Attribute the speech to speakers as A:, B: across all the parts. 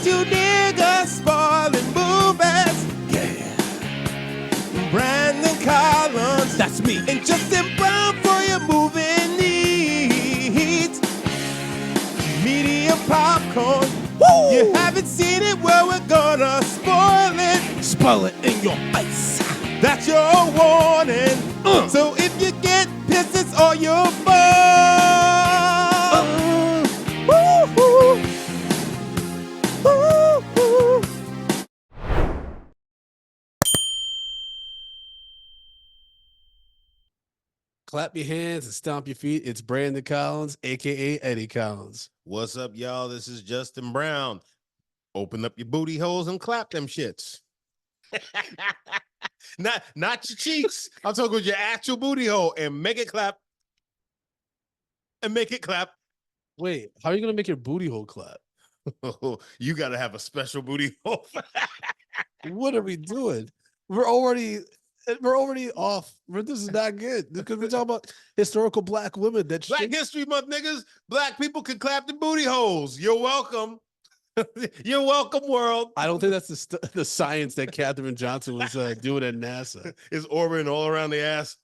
A: two niggas spoiling movies. Yeah. Brandon Collins, that's me, and Justin Brown for your movie needs. Medium popcorn. Woo! You haven't seen it, well, we're gonna spoil it. Spoil it in your face. That's your warning. So if you get pissed, it's all your fault. Woo-hoo. Woo-hoo. Clap your hands and stomp your feet. It's Brandon Collins, a.k.a. Eddie Collins.
B: What's up, y'all? This is Justin Brown. Open up your booty holes and clap them shits. not your cheeks. I'm talking about your actual booty hole and make it clap. And make it clap.
A: Wait, how are you going to make your booty hole clap?
B: You got to have a special booty hole.
A: What are we doing? We're already off. This is not good because we're talking about historical black women. That
B: Black History Month, niggas. Black people can clap the booty holes. You're welcome. You're welcome, world.
A: I don't think that's the science that Katherine Johnson was doing at NASA.
B: It's orbiting all around the ass.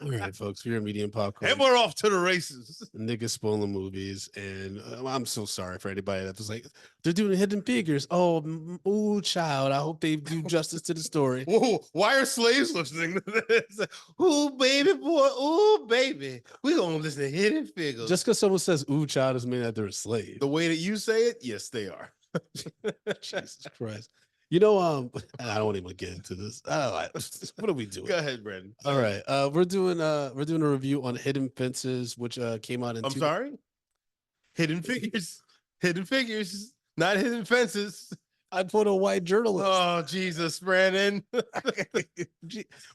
A: All right, folks, we're Medium Popcorn.
B: And we're off to the races.
A: Niggas spoiling movies, and I'm so sorry for anybody that was like, they're doing Hidden Figures. Oh, ooh, child, I hope they do justice to the story.
B: Whoa, why are slaves listening to this? Ooh, baby boy, ooh, baby. We're going to listen to Hidden Figures.
A: Just because someone says, ooh, child, doesn't mean that they're a slave.
B: The way that you say it, yes, they are.
A: Jesus Christ. You know, I don't even get into this. What are we doing?
B: Go ahead, Brandon.
A: All right. We're doing a review on Hidden Fences, which came out in
B: I'm sorry? Hidden Figures. Hidden Figures, not Hidden Fences.
A: I put a white journalist.
B: Oh, Jesus, Brandon.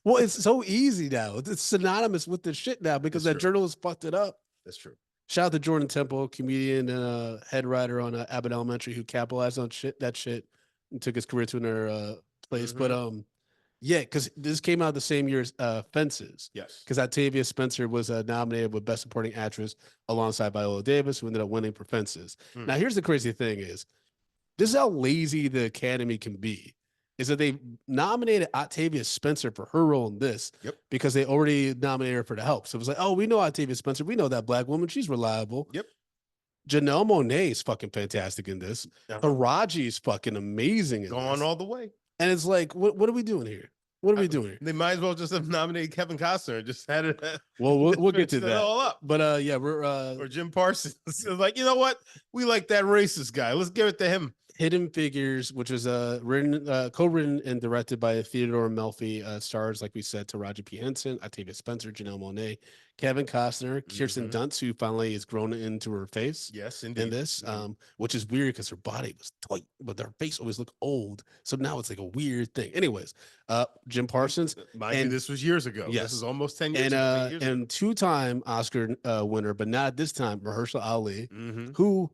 A: Well, it's so easy now. It's synonymous with the shit now because that journalist fucked it up.
B: That's true.
A: Shout out to Jordan Temple, comedian and head writer on Abbott Elementary, who capitalized on that shit and took his career to another place. But yeah, because this came out the same year as Fences.
B: Yes.
A: Because Octavia Spencer was nominated with Best Supporting Actress alongside Viola Davis, who ended up winning for Fences. Now, here's the crazy thing is, this is how lazy the Academy can be, is that they nominated Octavia Spencer for her role in this because they already nominated her for The Help. So it was like, oh, we know Octavia Spencer. We know that black woman. She's reliable.
B: Yep.
A: Janelle Monáe is fucking fantastic in this. Taraji is fucking amazing in
B: Gone
A: this.
B: all the way.
A: And it's like, what are we doing here? What are we doing here?
B: They might as well just have nominated Kevin Costner and just had it.
A: Well, we'll get to that.
B: All up.
A: But yeah, we're
B: or Jim Parsons. It's like, you know what? We like that racist guy. Let's give it to him.
A: Hidden Figures, which was co-written and directed by Theodore Melfi, stars, like we said, Taraji P. Henson, Octavia Spencer, Janelle Monáe, Kevin Costner, Kirsten Dunst, who finally has grown into her face.
B: Yes, indeed.
A: In this, which is weird because her body was tight, but her face always looked old. So now it's like a weird thing. Anyways, Jim Parsons.
B: Mind you, this was years ago.
A: Yes.
B: This is almost 10 years ago.
A: And two-time Oscar winner, but not this time, Mahershala Ali, who...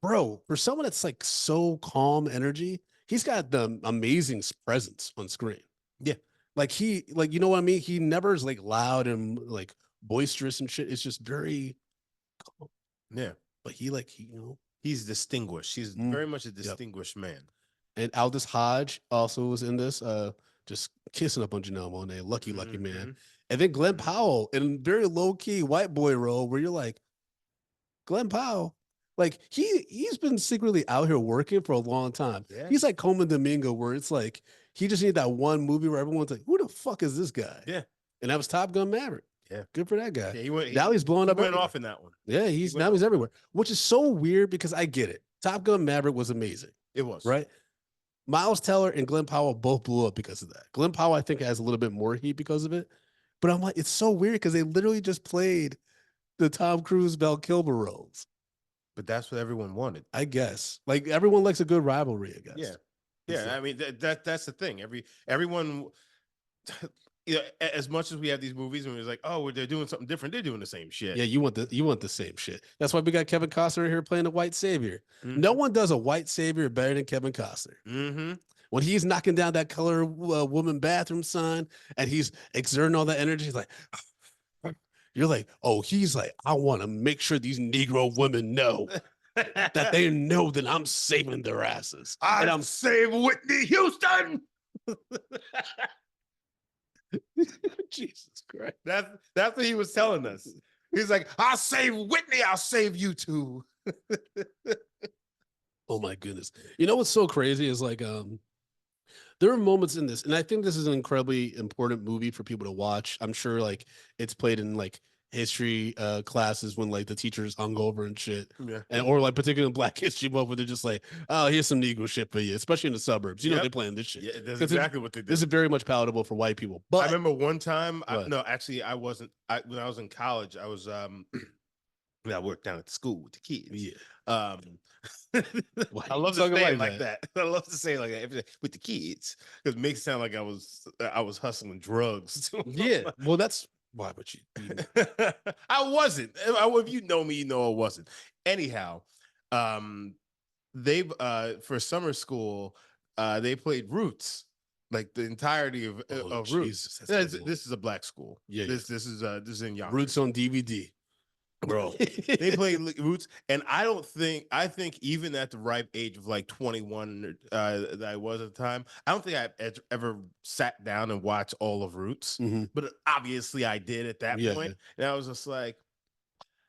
A: Bro, for someone that's like so calm energy, he's got the amazing presence on screen. Yeah. Like you know what I mean? He never is like loud and like boisterous and shit. It's just very calm.
B: Yeah.
A: But
B: he's distinguished. He's very much a distinguished man.
A: And Aldous Hodge also was in this, just kissing up on Janelle Monáe. Lucky man. And then Glenn Powell in a very low-key white boy role where you're like, Glenn Powell. Like he's been secretly out here working for a long time. Yeah. He's like Coleman Domingo, where it's like he just needed that one movie where everyone's like, "Who the fuck is this guy?"
B: Yeah,
A: and that was Top Gun Maverick.
B: Yeah,
A: good for that guy.
B: Yeah,
A: now he's blowing up.
B: Went off in that one.
A: Yeah, he's everywhere, which is so weird because I get it. Top Gun Maverick was amazing.
B: It was
A: right. Miles Teller and Glenn Powell both blew up because of that. Glenn Powell, I think, has a little bit more heat because of it. But I'm like, it's so weird because they literally just played the Tom Cruise Val Kilmer roles.
B: But that's what everyone wanted,
A: I guess. Like everyone likes a good rivalry, I guess.
B: Yeah. I mean, that's the thing. Everyone, you know, as much as we have these movies and it's like, oh, they're doing something different, they're doing the same shit.
A: Yeah, you want the same shit. That's why we got Kevin Costner in here playing the white savior. No one does a white savior better than Kevin Costner. When he's knocking down that color woman bathroom sign and he's exerting all that energy, he's like. You're like, oh, he's like, I want to make sure these Negro women know
C: that they know that I'm saving their asses. And I'm
B: saving Whitney Houston.
C: Jesus Christ.
B: That's what he was telling us. He's like, I'll save Whitney, I'll save you too.
C: Oh my goodness. You know what's so crazy is like there are moments in this, and I think this is an incredibly important movie for people to watch. I'm sure like it's played in like history classes when like the teachers hungover and shit.
B: Yeah.
C: And or like particularly in Black History Month where they're just like, oh, here's some Negro shit for you, especially in the suburbs. You know, they're playing this shit.
B: Yeah, that's exactly what they do.
C: This is very much palatable for white people. But
B: I remember one time, no, actually, I wasn't. When I was in college, I was I worked down at the school with the kids.
C: Yeah.
B: I love to say it like that. I love to say it like that with the kids because it makes it sound like I was hustling drugs.
C: Yeah. Well, that's why, but you
B: I wasn't. If you know me, you know I wasn't. Anyhow, they've for summer school, they played Roots. Like the entirety of Roots. This is a Black school.
C: Yeah.
B: This is in Yonkers.
C: Roots on DVD.
B: Bro, they played Roots, and I think even at the ripe age of like 21 that I was at the time, I don't think I ever sat down and watched all of Roots, but obviously I did at that point, and I was just like,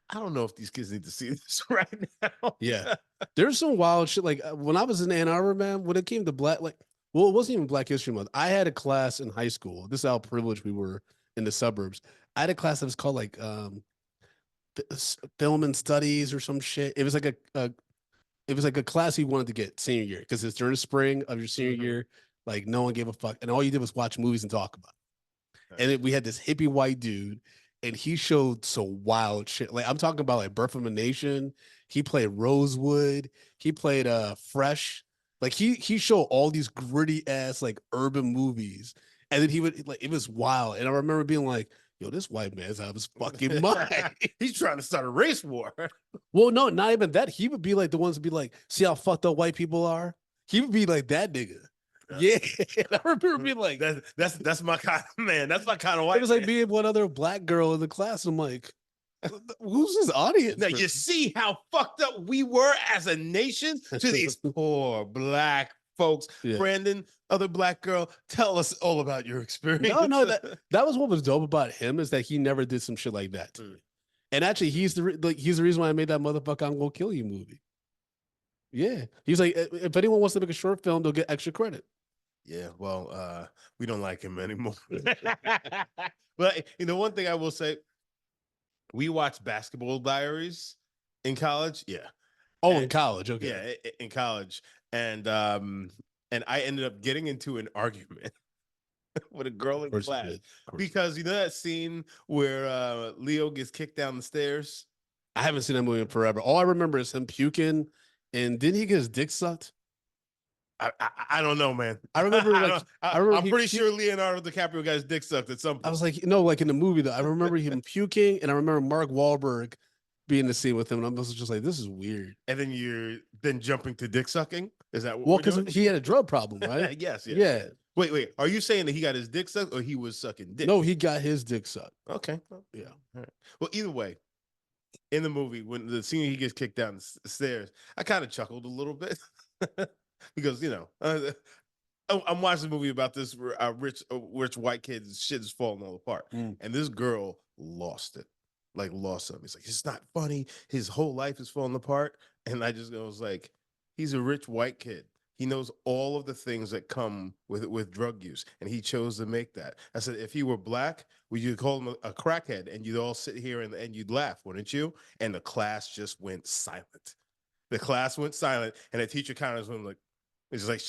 B: I don't know if these kids need to see this right now.
C: Yeah, there's some wild shit. Like when I was in Ann Arbor, man, when it came to Black, like, well, it wasn't even Black History Month. I had a class in high school. This is how privileged we were in the suburbs. I had a class that was called like film and studies or some shit. It was like a class you wanted to get senior year because it's during the spring of your senior year. Like no one gave a fuck, and all you did was watch movies and talk about it. And we had this hippie white dude, and he showed some wild shit. Like I'm talking about like Birth of a Nation. He played Rosewood. He played Fresh. Like he showed all these gritty ass like urban movies, and then he would like it was wild. And I remember being like, yo, this white man's out of his fucking mind.
B: He's trying to start a race war.
C: Well, no, not even that. He would be like the ones to be like, see how fucked up white people are? He would be like that nigga. Yeah. I remember being like,
B: that's my kind of man. That's my kind of white.
C: It was like me and one other Black girl in the class. I'm like, who's this audience?
B: Now you see how fucked up we were as a nation to these poor Black folks. Brandon, other Black girl, tell us all about your experience.
C: No, that was what was dope about him is that he never did some shit like that to me. And actually, he's the reason why I made that motherfucker I'm gonna kill you movie. Yeah, he's like, if anyone wants to make a short film, they'll get extra credit.
B: Yeah, well, we don't like him anymore. But you know, one thing I will say, we watched Basketball Diaries in college. Yeah.
C: Oh, in college. Okay.
B: Yeah, in college, and I ended up getting into an argument with a girl in class because you know that scene where Leo gets kicked down the stairs.
C: I haven't seen that movie in forever. All I remember is him puking, and didn't he get his dick sucked?
B: I don't know, man.
C: I remember like
B: I'm pretty sure Leonardo DiCaprio got his dick sucked at some point.
C: I was like, no, like in the movie though. I remember him puking, and I remember Mark Wahlberg being in the scene with him, and I was just like, this is weird.
B: And then you're jumping to dick sucking? Is that what
C: well, because he had a drug problem, right?
B: Yes.
C: Yeah.
B: Wait. Are you saying that he got his dick sucked or he was sucking dick?
C: No, he got his dick sucked.
B: Okay.
C: Yeah.
B: All right. Well, either way, in the movie, when the scene he gets kicked down the stairs, I kind of chuckled a little bit because, you know, I'm watching a movie about this rich white kid's shit is falling all apart. And this girl lost it. Like lost something. He's like, it's not funny. His whole life is falling apart. And I just was like, he's a rich white kid. He knows all of the things that come with drug use, and he chose to make that. I said, if he were Black, would you call him a crackhead? And you'd all sit here and you'd laugh, wouldn't you? And the class just went silent. The class went silent, and the teacher kind of went like, it's like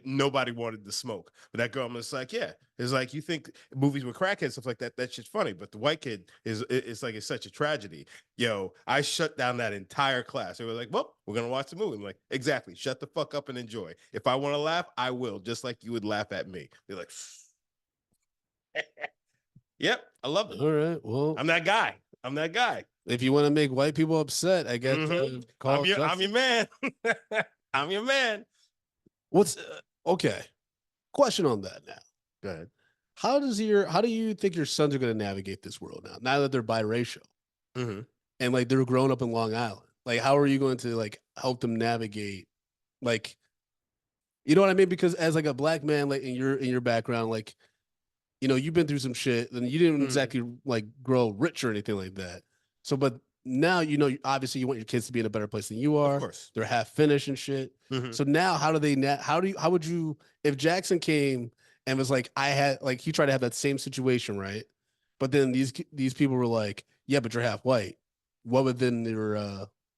B: nobody wanted to smoke. But that girl was like, yeah. It's like, you think movies with crackheads, stuff like that shit's funny. But the white kid it's like, it's such a tragedy. Yo, I shut down that entire class. They were like, well, we're going to watch the movie. I'm like, exactly. Shut the fuck up and enjoy. If I want to laugh, I will, just like you would laugh at me. They're like, yep, I love it.
C: All right, well.
B: I'm that guy.
C: If you want to make white people upset, I guess
B: I'm your man. I'm your man.
C: What's okay? Question on that now.
B: Go ahead.
C: How do you think your sons are going to navigate this world now that they're biracial and like they're growing up in Long Island? Like, how are you going to like help them navigate? Like, you know what I mean? Because as like a black man, like in your background, like, you know, you've been through some shit, and you didn't exactly like grow rich or anything like that. So, but now you know, obviously, you want your kids to be in a better place than you are.
B: Of course.
C: They're half finished and shit. So now, how do they? How would you? If Jackson came and was like, I had like he tried to have that same situation, right? But then these people were like, yeah, but you're half white. What would then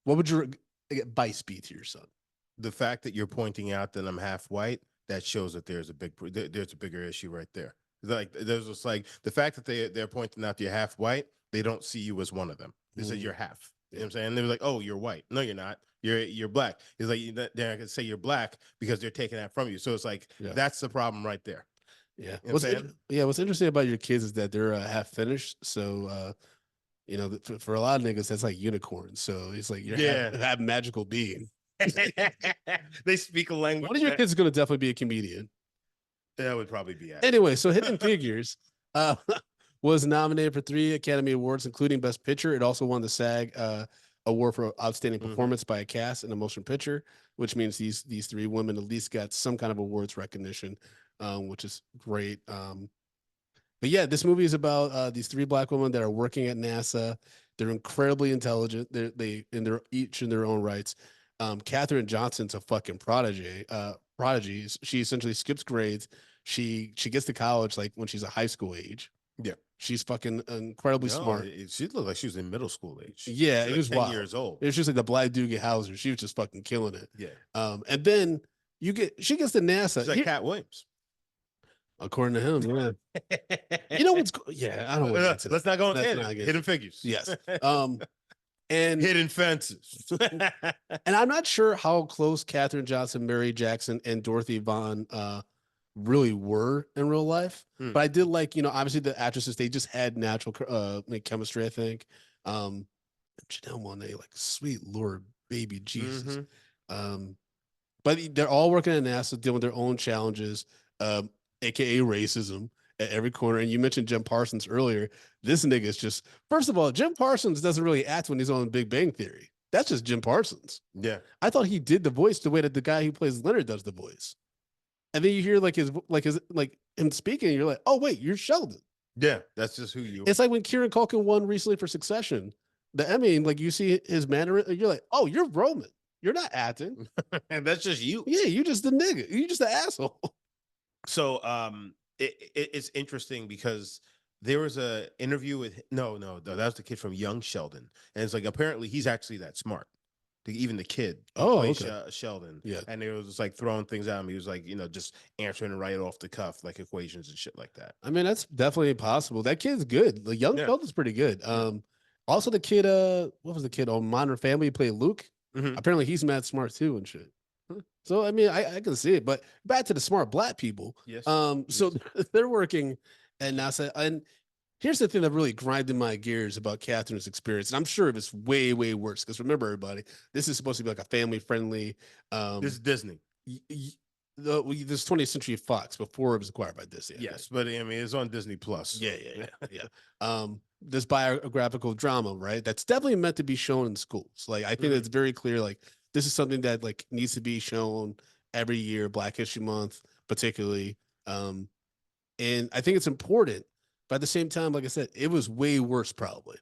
C: what would your advice be to your son?
B: The fact that you're pointing out that I'm half white, that shows that there's a bigger issue right there. Like there's just like the fact that they're pointing out that you're half white, they don't see you as one of them. They say you're half. You know what I'm saying? They're like, oh, you're white. No, you're not. You're black. It's like they're not gonna say you're black because they're taking that from you. So it's like that's the problem right there.
C: Yeah.
B: You know
C: What's interesting about your kids is that they're half finished. So you know, for a lot of niggas, that's like unicorns. So it's like you're half magical being.
B: They speak a language.
C: One of your kids is gonna definitely be a comedian.
B: That would probably be it.
C: Anyway, so Hidden Figures was nominated for 3 Academy Awards, including Best Picture. It also won the SAG award for outstanding performance by a cast in a motion picture, which means these 3 women at least got some kind of awards recognition, which is great. But yeah, this movie is about these 3 Black women that are working at NASA. They're incredibly intelligent. They're each in their own rights. Katherine Johnson's a fucking prodigy. She essentially skips grades. She gets to college like when she's a high school age.
B: Yeah.
C: She's fucking incredibly smart.
B: She looked like she was in middle school age.
C: Yeah, it was
B: 10
C: wild.
B: years old.
C: It was just like the Black Doogie Howser. She was just fucking killing it.
B: Yeah.
C: And then she gets to NASA.
B: She's like Cat Williams.
C: According to him, yeah. You know what's I don't want to
B: let's not go on Hidden Figures.
C: Yes. And
B: Hidden Fences.
C: And I'm not sure how close Katherine Johnson, Mary Jackson, and Dorothy Vaughan really were in real life. But I did like, you know, obviously the actresses, they just had natural chemistry, I think. Janelle Monáe, like, sweet Lord, baby Jesus. But they're all working at NASA, dealing with their own challenges, aka racism at every corner. And you mentioned Jim Parsons earlier. This nigga is just, first of all, Jim Parsons doesn't really act when he's on Big Bang Theory. That's just Jim Parsons.
B: Yeah.
C: I thought he did the voice the way that the guy who plays Leonard does the voice. And then you hear like him speaking, and you're like, oh wait, you're Sheldon.
B: Yeah, that's just who you are.
C: It's like when Kieran Culkin won recently for Succession, the Emmy, and like you see his manner, you're like, oh, you're Roman. You're not acting.
B: And that's just you.
C: Yeah, you just the nigga. You just the asshole.
B: So it's interesting because there was a interview with no, that was the kid from Young Sheldon, and it's like apparently he's actually that smart. Even the kid, Sheldon,
C: yeah,
B: and it was just like throwing things at him. He was like, you know, just answering right off the cuff, like equations and shit like that.
C: I mean, that's definitely possible. That kid's good. The young Sheldon's pretty good. Also the kid, what was the kid on Modern Family? He played Luke. Apparently he's mad smart too and shit. So I mean, I can see it. But back to the smart Black people.
B: Yes.
C: So they're working at NASA, and here's the thing that really grinded my gears about Catherine's experience, and I'm sure it was way, way worse. Because remember, everybody, this is supposed to be like a family-friendly.
B: This is Disney.
C: This 20th Century Fox before it was acquired by Disney.
B: Yes, but I mean, it's on Disney Plus.
C: Yeah. This biographical drama, right? That's definitely meant to be shown in schools. Like, I think it's very clear. Like, this is something that like needs to be shown every year, Black History Month, particularly. And I think it's important. But at the same time, like I said, it was way worse probably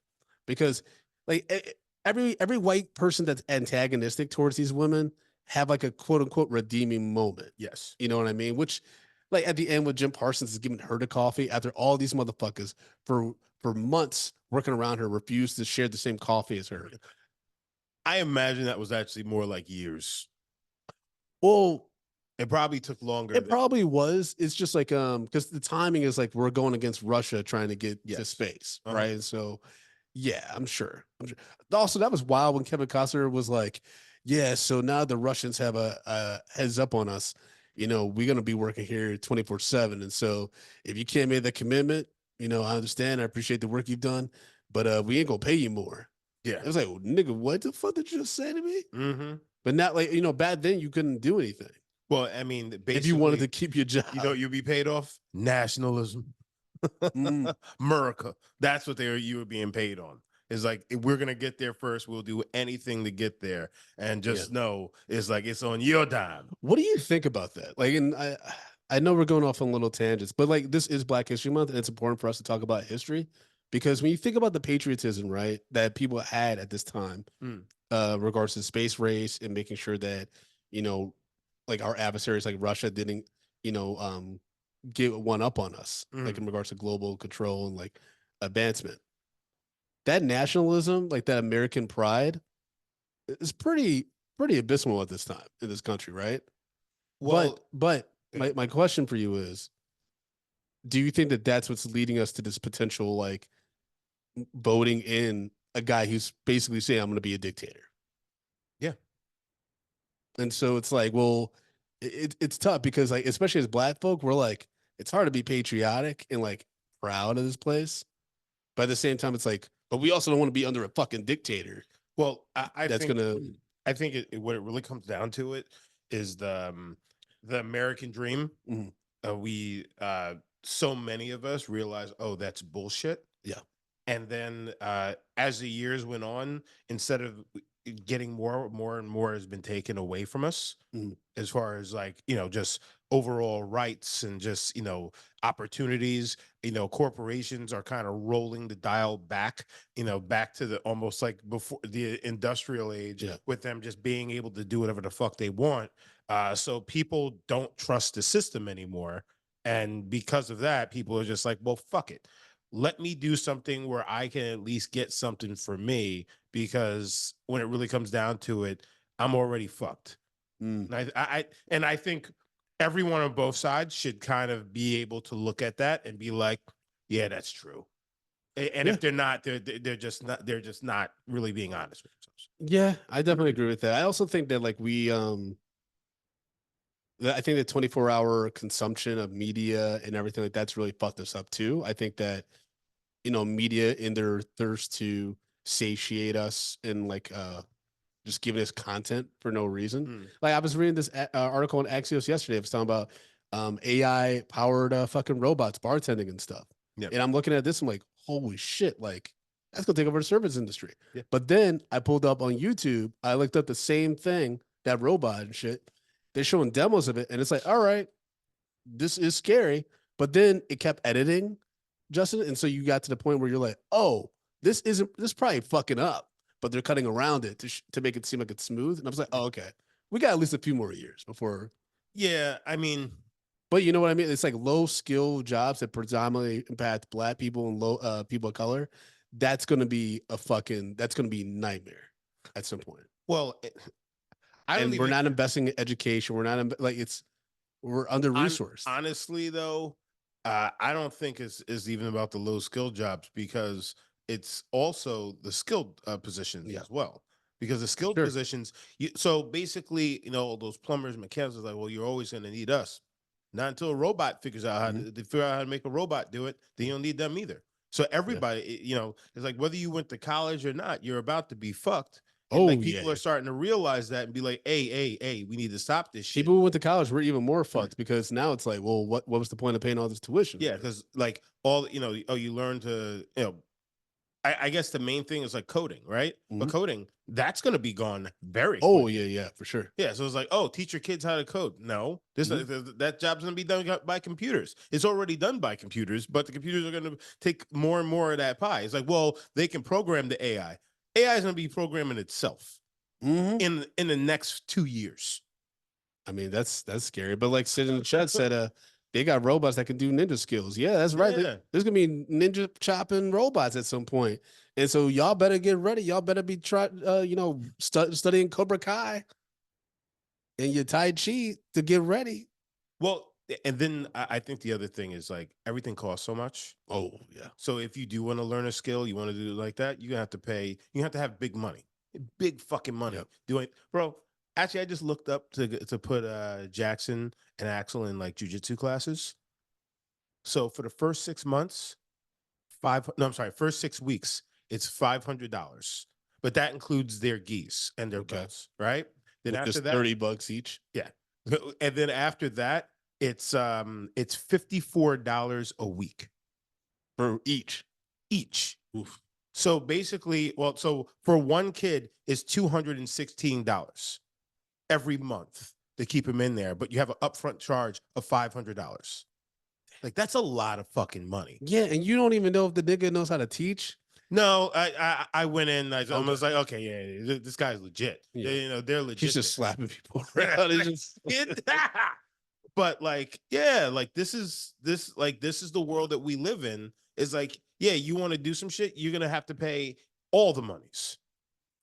C: because like every white person that's antagonistic towards these women have like a quote unquote redeeming moment.
B: Yes.
C: You know what I mean? Which like at the end when Jim Parsons is giving her the coffee after all these motherfuckers for months working around her refused to share the same coffee as her.
B: I imagine that was actually more like years.
C: Well,
B: it probably took longer.
C: It probably was. It's just like because the timing is like we're going against Russia trying to get to space, right? And so, yeah, I'm sure. Also, that was wild when Kevin Costner was like, "Yeah, so now the Russians have a heads up on us. You know, we're gonna be working here 24/7, and so if you can't make that commitment, you know, I understand. I appreciate the work you've done, but we ain't gonna pay you more."
B: Yeah,
C: it was like, well, nigga, what the fuck did you just say to me? But not like back then you couldn't do anything.
B: Well, I mean, basically,
C: if you wanted to keep your job,
B: you know, you'd be paid nationalism, America. That's what you were being paid on. It's like we're gonna get there first. We'll do anything to get there, and just know it's like it's on your dime.
C: What do you think about that? Like, and I know we're going off on little tangents, but like this is Black History Month, and it's important for us to talk about history because when you think about the patriotism, right, that people had at this time, regards to space race and making sure that you know, like our adversaries like Russia didn't, you know, get one up on us, like in regards to global control and like advancement. That nationalism, like that American pride, is pretty abysmal at this time in this country, right?
B: Well,
C: But my question for you is, do you think that that's what's leading us to this potential like voting in a guy who's basically saying I'm going to be a dictator?
B: yeah.
C: And so it's like, well, it's tough because like especially as Black folk, we're like it's hard to be patriotic and like proud of this place, but at the same time, it's like, but we also don't want to be under a fucking dictator.
B: Well, I
C: That's
B: think
C: gonna
B: what it really comes down to it is the American dream.
C: Mhm.
B: We so many of us realize, oh, that's bullshit.
C: Yeah.
B: And then as the years went on, instead of getting more and more has been taken away from us as far as like, just overall rights and just, opportunities, corporations are kind of rolling the dial back, back to the almost like before the industrial age with them just being able to do whatever the fuck they want. So people don't trust the system anymore. And because of that, people are just like, well, fuck it. Let me do something where I can at least get something for me, because when it really comes down to it, I'm already fucked. And I think everyone on both sides should kind of be able to look at that and be like, yeah, that's true. And if they're not, they're just not really being honest with themselves.
C: Yeah, I definitely agree with that. I also think that like I think the 24-hour consumption of media and everything like that's really fucked us up too. I think that media in their thirst to satiate us and like just giving us content for no reason. Like I was reading this article on Axios yesterday. It was talking about AI powered fucking robots bartending and stuff.
B: Yep.
C: And I'm looking at this, I'm like, holy shit, like that's gonna take over the service industry.
B: Yeah.
C: But then I pulled up on YouTube, I looked up the same thing, that robot and shit. They're showing demos of it, and it's like, all right, this is scary. But then it kept editing, Justin, and so you got to the point where you're like, oh, this is probably fucking up, but they're cutting around it to make it seem like it's smooth. And I was like, oh, okay, we got at least a few more years before.
B: Yeah, I mean,
C: but you know what I mean? It's like low skill jobs that predominantly impact Black people and low people of color. That's gonna be nightmare at some point.
B: Well,
C: we're not investing in education. We're not we're under resourced.
B: Honestly, though, I don't think it's even about the low skill jobs, because it's also the skilled positions as well. Because the skilled positions, so basically, those plumbers, mechanics is like, well, you're always going to need us. Not until a robot figures out how to figure out how to make a robot do it, then you don't need them either. So everybody, it's like whether you went to college or not, you're about to be fucked. And like people are starting to realize that and be like, hey, we need to stop this shit.
C: People who went to college were even more fucked because now it's like, well, what was the point of paying all this tuition?
B: Yeah, because like all, you learn to, I guess the main thing is like coding, right? But coding, that's going to be gone very quickly.
C: Yeah, for sure.
B: Yeah, so it's like, oh, teach your kids how to code. No, that job's going to be done by computers. It's already done by computers, but the computers are going to take more and more of that pie. It's like, well, they can program the AI. AI is going to be programming itself in the next 2 years.
C: I mean, that's scary. But like Sid in the chat said, they got robots that can do ninja skills. Yeah, that's right.
B: Yeah.
C: There's gonna be ninja chopping robots at some point, and so y'all better get ready. Y'all better be studying Cobra Kai and your Tai Chi to get ready.
B: Well, and then I think the other thing is like everything costs so much.
C: Oh yeah.
B: So if you do want to learn a skill, you want to do it like that, you're gonna have to pay. You have to have big money, big fucking money. Doing, bro. Actually, I just looked up to put Jackson and Axel in like jujitsu classes. So for the first 6 months, first 6 weeks, it's $500, but that includes their gis and their belts, right? Then
C: after
B: just
C: that, $30 each.
B: Yeah, and then after that, it's $54 a week
C: for each.
B: Oof. So basically, well, so for one kid is $216 every month to keep him in there, but you have an upfront charge of $500. Like that's a lot of fucking money.
C: Yeah, and you don't even know if the nigga knows how to teach.
B: No, I went in. I
C: Okay.
B: was like, okay, yeah, this guy's legit.
C: Yeah.
B: You know, they're legit.
C: He's just slapping people around. It's just
B: But like, yeah, like this is the world that we live in. Is like, yeah, you want to do some shit, you're gonna have to pay all the monies.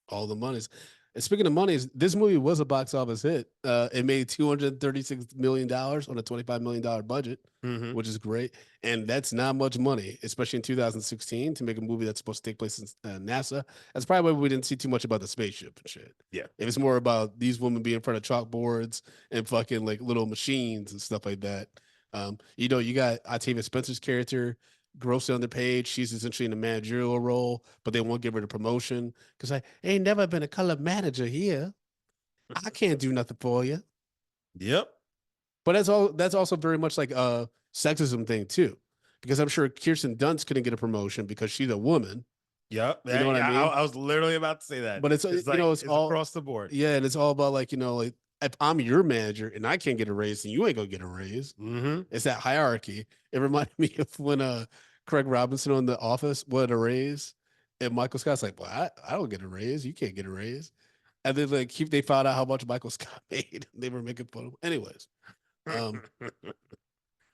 C: all the monies. And speaking of monies, this movie was a box office hit. It made $236 million on a $25 million budget,
B: Mm-hmm.
C: which is great. And that's not much money, especially in 2016, to make a movie that's supposed to take place in NASA. That's probably why we didn't see too much about the spaceship and shit.
B: Yeah.
C: It was more about these women being in front of chalkboards and fucking like little machines and stuff like that. You know, you got Octavia Spencer's character grossly underpaid. She's essentially in a managerial role, but they won't give her the promotion because I ain't never been a color manager here. I can't do nothing for you.
B: Yep.
C: But that's also very much like a sexism thing too, because I'm sure Kirsten Dunst couldn't get a promotion because she's a woman.
B: Yep.
C: You know what I mean?
B: I was literally about to say that.
C: But it's
B: like,
C: you know it's all
B: across the board.
C: Yeah, and it's all about like, you know, like if I'm your manager and I can't get a raise, then you ain't gonna get a raise.
B: Mm-hmm.
C: It's that hierarchy. It reminded me of when Craig Robinson on The Office wanted a raise, and Michael Scott's like, "Well, I don't get a raise. You can't get a raise." And then like they found out how much Michael Scott made. They were making fun of him. Anyways,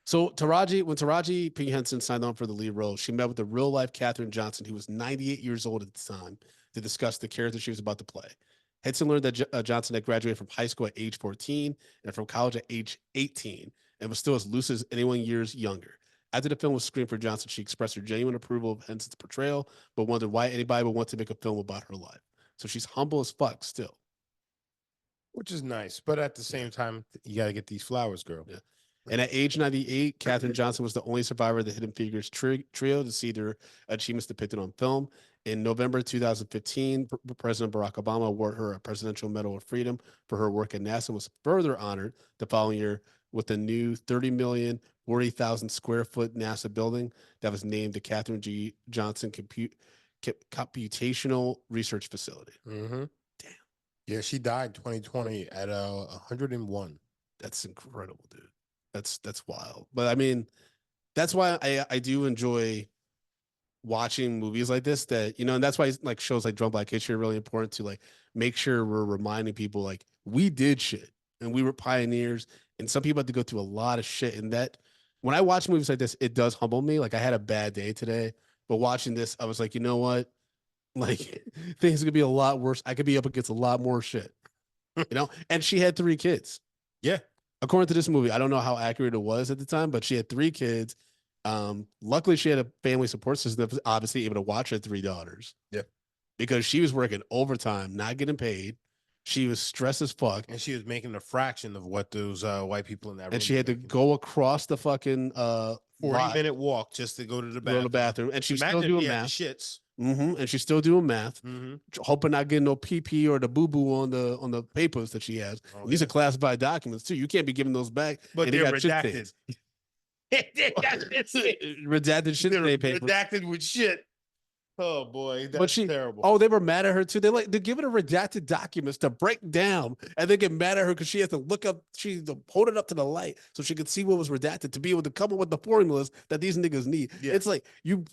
C: so when Taraji P. Henson signed on for the lead role, she met with the real life Katherine Johnson, who was 98 years old at the time, to discuss the character she was about to play. Henson learned that Johnson had graduated from high school at age 14 and from college at age 18 and was still as loose as anyone years younger. After the film was screened for Johnson, she expressed her genuine approval of Henson's portrayal, but wondered why anybody would want to make a film about her life. So she's humble as fuck still.
B: Which is nice, but at the same time, you got to get these flowers, girl.
C: Yeah. And at age 98, Katherine Johnson was the only survivor of the Hidden Figures trio to see their achievements depicted on film. In November 2015, President Barack Obama awarded her a Presidential Medal of Freedom for her work at NASA, was further honored the following year with a new 40,040,000 square foot NASA building that was named the Katherine G. Johnson Computational Research Facility.
B: Mm-hmm.
C: Damn.
B: Yeah, she died 2020 at 101.
C: That's incredible, dude. That's wild. But I mean, that's why I do enjoy watching movies like this, that, you know, and that's why like shows like Drunk Black History are really important to like make sure we're reminding people like we did shit and we were pioneers, and some people have to go through a lot of shit. And that when I watch movies like this, it does humble me. Like I had a bad day today, but watching this, I was like, you know what? Like things could be a lot worse. I could be up against a lot more shit. You know? And she had 3 kids.
B: Yeah.
C: According to this movie, I don't know how accurate it was at the time, but she had 3 kids. Luckily, she had a family support system that was obviously able to watch her 3 daughters.
B: Yeah.
C: Because she was working overtime, not getting paid. She was stressed as fuck.
B: And she was making a fraction of what those white people in that room.
C: And she had to go across the fucking
B: 40-minute walk just to go to the bathroom.
C: And she was
B: Imagine
C: still doing
B: if
C: math.
B: Shits.
C: And she's still doing math,
B: Mm-hmm.
C: hoping not getting no PP or the boo boo on the papers that she has.
B: Oh,
C: These
B: yeah.
C: are classified documents too. You can't be giving those back.
B: But
C: and they
B: they're
C: got shit
B: redacted.
C: redacted shit in their papers.
B: Redacted with shit. Oh boy, that's terrible.
C: Oh, they were mad at her too. They're giving her redacted documents to break down, and they get mad at her because she has to look up, she had to hold it up to the light so she could see what was redacted to be able to come up with the formulas that these niggas need.
B: Yeah.
C: It's like you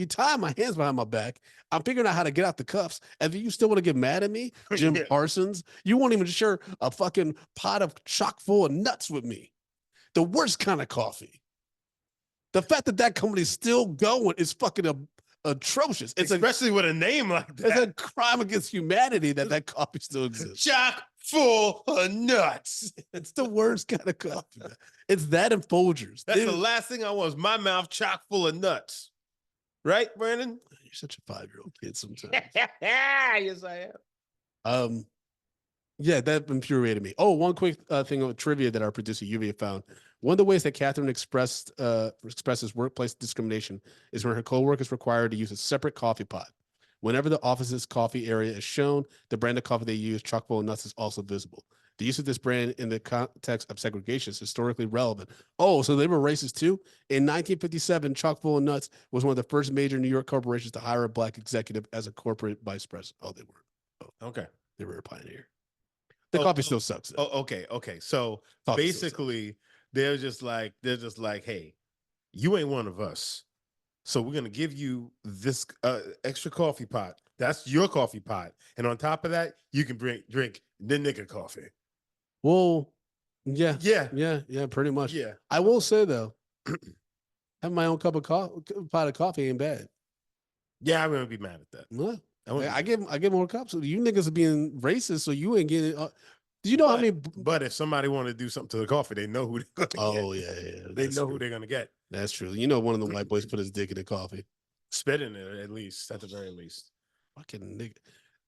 C: tie my hands behind my back. I'm figuring out how to get out the cuffs, and then you still want to get mad at me, Jim
B: Yeah.
C: Parsons. You won't even share a fucking pot of chock full of nuts with me. The worst kind of coffee. The fact that that company's still going is fucking atrocious.
B: Especially with a name like that.
C: It's a crime against humanity that coffee still exists.
B: Chock full of nuts.
C: It's the worst kind of coffee. It's that and Folgers.
B: That's the last thing I want is my mouth chock full of nuts. Right, Brandon?
C: You're such a 5-year-old kid sometimes.
B: Yes, I am.
C: Yeah, that infuriated me. Oh, one quick thing of trivia that our producer Lluvia found. One of the ways that Katherine expresses workplace discrimination is when her coworkers is required to use a separate coffee pot. Whenever the office's coffee area is shown, the brand of coffee they use, chock full of nuts, is also visible. The use of this brand in the context of segregation is historically relevant. Oh, so they were racist too? In 1957, Chalkful and Nuts was one of the first major New York corporations to hire a black executive as a corporate vice president. Oh, they were. Oh,
B: Okay.
C: they were a pioneer. The coffee still sucks. Though.
B: Oh, okay. So
C: Coffee
B: basically, they're just like, hey, you ain't one of us. So we're gonna give you this extra coffee pot. That's your coffee pot, and on top of that, you can drink the nigga coffee.
C: Well, yeah,
B: Yeah,
C: pretty much.
B: yeah.
C: I will say though, having my own cup of pot of coffee ain't bad.
B: Yeah, I'm gonna be mad at that.
C: No,
B: I
C: I give more cups. You niggas are being racist, so you ain't getting. Do you know how many?
B: But if somebody want to do something to the coffee, they know who they're gonna get.
C: Oh yeah.
B: They know who they're gonna get.
C: That's true. You know, one of the white boys put his dick in the coffee.
B: Spit in it, at least, at the very least.
C: Fucking nigga.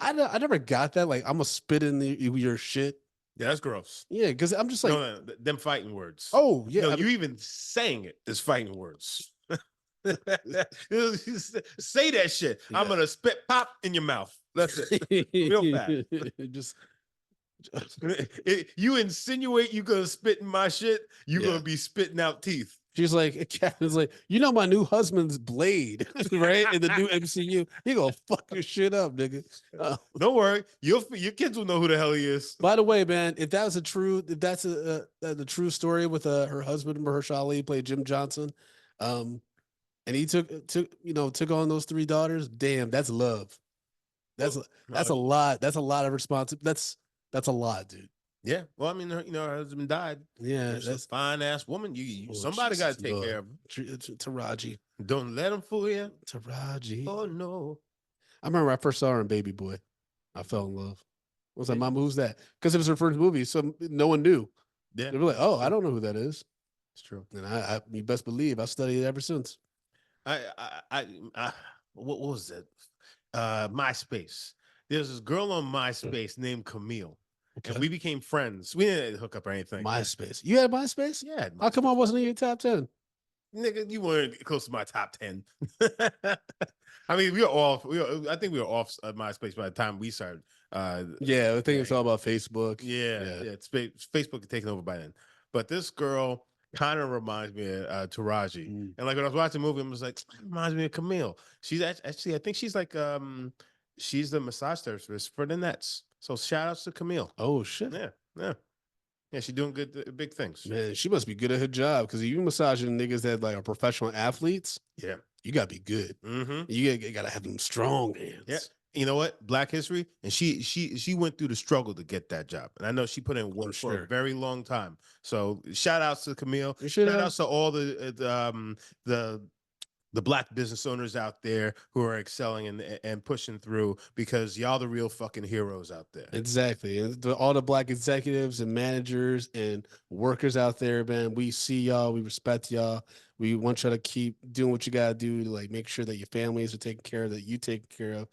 C: I never got that. Like, I'm gonna spit in your shit.
B: Yeah, that's gross.
C: Yeah, because I'm just like,
B: no, them fighting words.
C: Oh yeah,
B: no, you even saying it is fighting words. Say that shit. Yeah. I'm gonna spit pop in your mouth. That's it. Real fast.
C: Just
B: you insinuate you gonna spit in my shit, you're gonna be spitting out teeth.
C: She's like, Captain's like, you know, my new husband's Blade, right? In the new MCU, he gonna fuck your shit up, nigga.
B: Don't worry, your kids will know who the hell he is.
C: By the way, man, if that's the true story with her husband, Mahershala Ali, played Jim Johnson, and he took on those 3 daughters. Damn, that's love. That's a lot. That's a lot of responsibility. That's a lot, dude.
B: Yeah. Well, I mean, her husband died.
C: Yeah.
B: That's a fine ass woman. Somebody got to take care of him.
C: Taraji.
B: Don't let him fool you.
C: Taraji.
B: Oh, no.
C: I remember I first saw her in Baby Boy. I fell in love. I was like, Mama, who's that? Because it was her first movie, so no one knew.
B: Yeah.
C: They were like, oh, I don't know who that is.
B: It's true.
C: And you best believe I studied it ever since.
B: What was it? MySpace. There's this girl on MySpace named Camille. Okay. And we became friends. We didn't hook up or anything.
C: MySpace. You had MySpace?
B: Yeah.
C: How come I wasn't in your top 10?
B: Nigga, you weren't close to my top 10. I mean, I think we were off MySpace by the time we started.
C: Yeah, I think it's all about Facebook.
B: Yeah. It's Facebook taken over by then. But this girl kind of reminds me of Taraji. And like when I was watching the movie, I was like, reminds me of Camille. She's actually, I think she's like, she's the massage therapist for the Nets. So shout outs to Camille.
C: Oh shit.
B: Yeah. She's doing good, big things.
C: Man, she must be good at her job because you massaging niggas that like are professional athletes.
B: Yeah,
C: you gotta be good.
B: Mm-hmm.
C: You gotta have them strong hands.
B: Yeah. You know what? Black history, and she went through the struggle to get that job, and I know she put in work for a very long time. So shout outs to Camille. Shout outs to all the Black business owners out there who are excelling and pushing through, because y'all the real fucking heroes out there.
C: Exactly. And all the Black executives and managers and workers out there, man, we see y'all. We respect y'all. We want y'all to keep doing what you got to do to like make sure that your families are taken care of, that you take care of.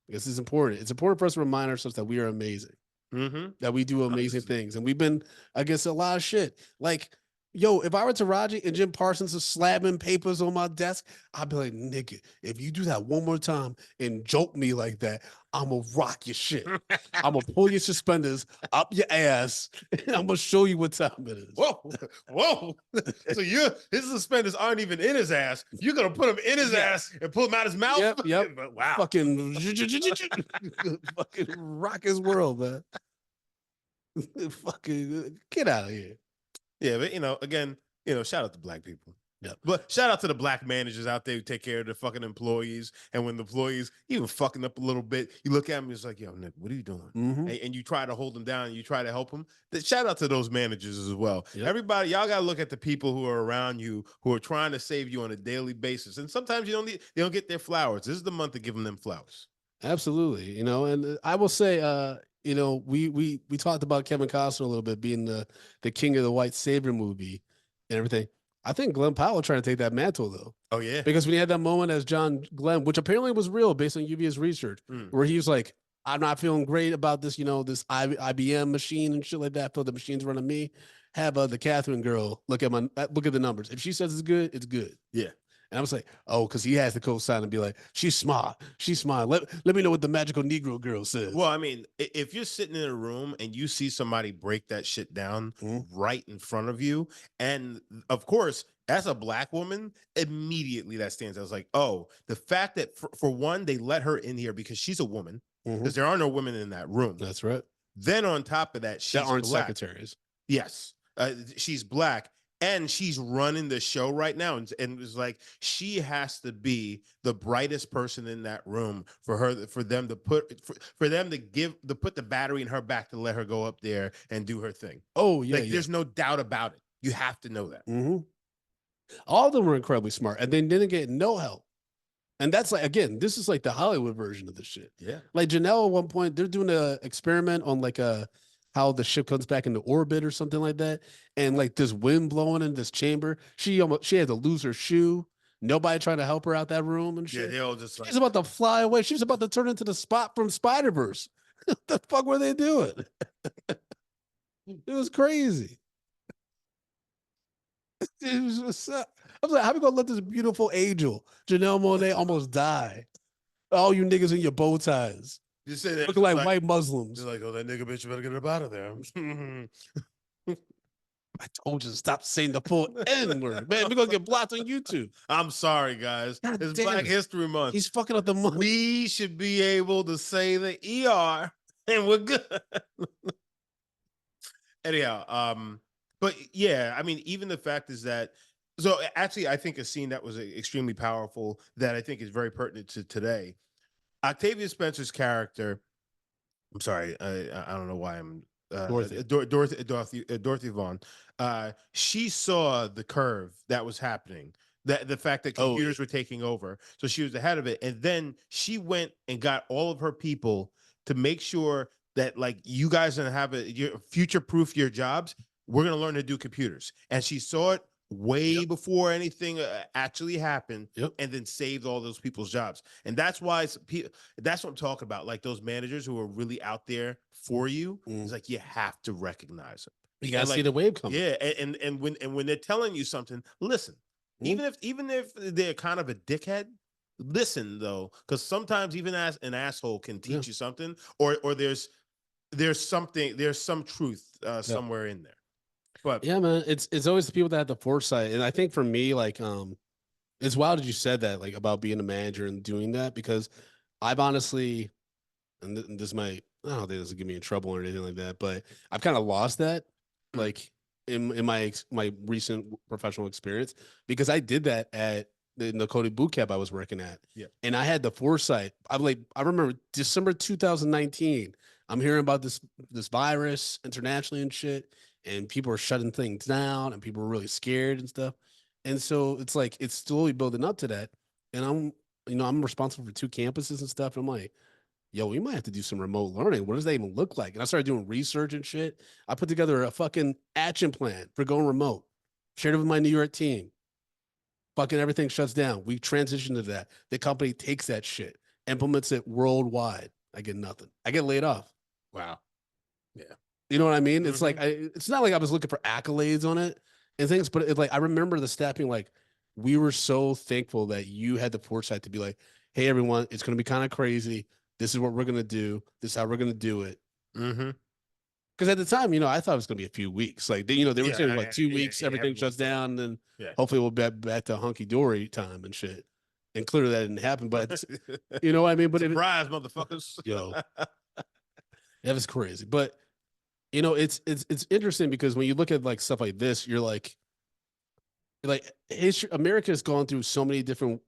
C: This is important. It's important for us to remind ourselves that we are amazing, that we do amazing things. And we've been against a lot of shit. Like, yo, if I were Taraji and Jim Parsons are slamming papers on my desk, I'd be like, nigga, if you do that one more time and joke me like that, I'm going to rock your shit. I'm going to pull your suspenders up your ass, and I'm going to show you what time it is.
B: Whoa. So his suspenders aren't even in his ass. You're going to put them in his ass and pull them out his mouth?
C: Yep.
B: Wow.
C: Fucking rock his world, man. Fucking get out of here.
B: Yeah, but again, shout out to Black people.
C: Yeah.
B: But shout out to the Black managers out there who take care of the fucking employees. And when the employees even fucking up a little bit, you look at them, it's like, yo, Nick, what are you doing? And you try to hold them down, and you try to help them. Shout out to those managers as well. Yep. Everybody, y'all gotta look at the people who are around you, who are trying to save you on a daily basis. And sometimes they don't get their flowers. This is the month of giving them flowers.
C: Absolutely. And I will say, we talked about Kevin Costner a little bit being the king of the white savior movie and everything. I think Glenn Powell trying to take that mantle though.
B: Oh yeah.
C: Because when he had that moment as John Glenn, which apparently was real based on UVA's research, where he was like, I'm not feeling great about this, this IBM machine and shit like that. I feel the machine's running me. Have the Catherine girl look at the numbers. If she says it's good, it's good.
B: Yeah.
C: And I was like, oh, because he has to co-sign and be like, she's smart. She's smart. Let me know what the magical Negro girl says.
B: Well, I mean, if you're sitting in a room and you see somebody break that shit down right in front of you, and of course, as a black woman, immediately that stands out. I was like, oh, the fact that for one, they let her in here because she's a woman, because there are no women in that room.
C: That's right.
B: Then on top of that, she's
C: That aren't
B: black.
C: secretaries.
B: Yes, she's black. And she's running the show right now, and it was like she has to be the brightest person in that room for them to put the battery in her back to let her go up there and do her thing.
C: Oh yeah,
B: like there's no doubt about it. You have to know that.
C: All of them were incredibly smart, and they didn't get no help. And that's like, again, this is like the Hollywood version of the shit.
B: Yeah,
C: like Janelle at one point, they're doing an experiment on like how the ship comes back into orbit or something like that. And like this wind blowing in this chamber, she had to lose her shoe. Nobody trying to help her out that room and shit.
B: Yeah, they all just
C: she's about to fly away. She's about to turn into the Spot from Spider-Verse. What the fuck were they doing? It was crazy. It was just, I was like, how we gonna let this beautiful angel, Janelle Monáe, almost die? All you niggas in your bow ties.
B: You say that
C: looking like white Muslims.
B: You're like, oh, that nigga bitch better get her out of there.
C: I told you to stop saying the full N word, man. We're gonna get blocked on YouTube.
B: I'm sorry, guys.
C: God
B: it's
C: damn
B: Black
C: it.
B: History Month.
C: He's fucking up the money.
B: We should be able to say the ER and we're good. Anyhow, but yeah, I mean, even the fact is that so actually I think a scene that was extremely powerful that I think is very pertinent to today. Octavia Spencer's character, I'm sorry, I don't know why I'm Dorothy Vaughn. She saw the curve that was happening, that the fact that computers were taking over, so she was ahead of it, and then she went and got all of her people to make sure that like you guys gonna have you future proof your jobs. We're gonna learn to do computers, and she saw it way before anything actually happened, and then saved all those people's jobs. And that's why that's what I'm talking about. Like those managers who are really out there for you, it's like you have to recognize them.
C: You gotta see the wave coming.
B: Yeah, and when they're telling you something, listen. Even if they're kind of a dickhead, listen though, because sometimes even as an asshole can teach you something, or there's some truth somewhere in there. But
C: yeah, man, it's always the people that have the foresight. And I think for me, like, it's wild that you said that, like, about being a manager and doing that, because I've honestly, and this might, I don't think this will get me in trouble or anything like that, but I've kind of lost that, like, in my recent professional experience, because I did that at the Cody boot camp I was working at.
B: Yeah.
C: And I had the foresight. I remember December 2019, I'm hearing about this virus internationally and shit, and people are shutting things down and people are really scared and stuff. And so it's like, it's slowly building up to that. And I'm responsible for 2 campuses and stuff. And I'm like, yo, we might have to do some remote learning. What does that even look like? And I started doing research and shit. I put together a fucking action plan for going remote, shared it with my New York team. Fucking everything shuts down. We transition to that. The company takes that shit, implements it worldwide. I get nothing. I get laid off.
B: Wow. Yeah.
C: You know what I mean? It's like, it's not like I was looking for accolades on it and things, but it's like, I remember the staff being like, we were so thankful that you had the foresight to be like, hey, everyone, it's going to be kind of crazy. This is what we're going to do. This is how we're going to do it. Because at the time, I thought it was going to be a few weeks. Like, they were saying like 2 weeks, everything shuts down, and then hopefully we'll be back to hunky-dory time and shit. And clearly that didn't happen, but you know what I mean? But
B: surprise, motherfuckers.
C: Yo, that was crazy. But it's interesting because when you look at like stuff like this, you're like history. America has gone through so many different